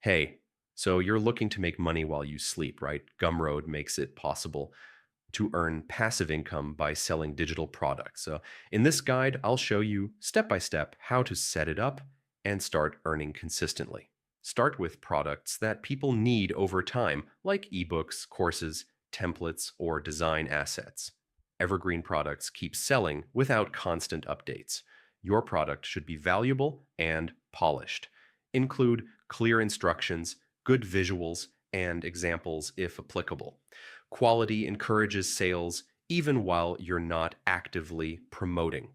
Hey, so you're looking to make money while you sleep, right? Gumroad makes it possible to earn passive income by selling digital products. So, in this guide, I'll show you step by step how to set it up and start earning consistently. Start with products that people need over time, like ebooks, courses, templates, or design assets. Evergreen products keep selling without constant updates. Your product should be valuable and polished. Include clear instructions, good visuals, and examples if applicable. Quality encourages sales even while you're not actively promoting.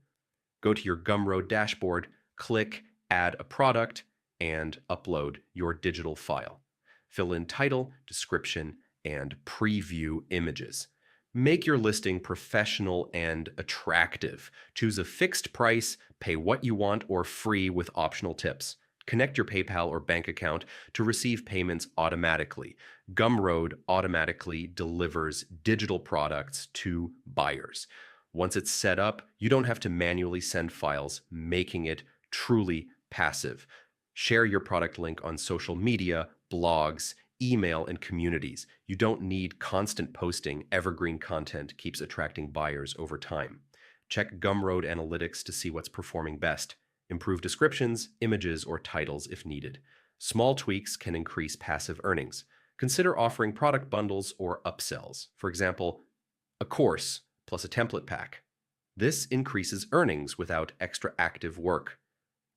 Go to your Gumroad dashboard, click Add a Product, and upload your digital file. Fill in title, description, and preview images. Make your listing professional and attractive. Choose a fixed price, pay what you want, or free with optional tips. Connect your PayPal or bank account to receive payments automatically. Gumroad automatically delivers digital products to buyers. Once it's set up, you don't have to manually send files, making it truly passive. Share your product link on social media, blogs, email, and communities. You don't need constant posting. Evergreen content keeps attracting buyers over time. Check Gumroad analytics to see what's performing best. Improve descriptions, images, or titles if needed. Small tweaks can increase passive earnings. Consider offering product bundles or upsells. For example, a course plus a template pack. This increases earnings without extra active work.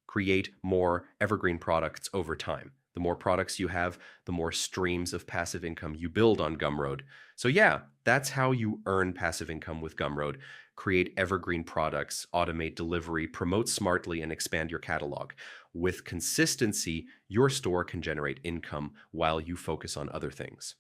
Create more evergreen products over time. The more products you have, the more streams of passive income you build on Gumroad. So yeah, that's how you earn passive income with Gumroad. Create evergreen products, automate delivery, promote smartly, and expand your catalog. With consistency, your store can generate income while you focus on other things.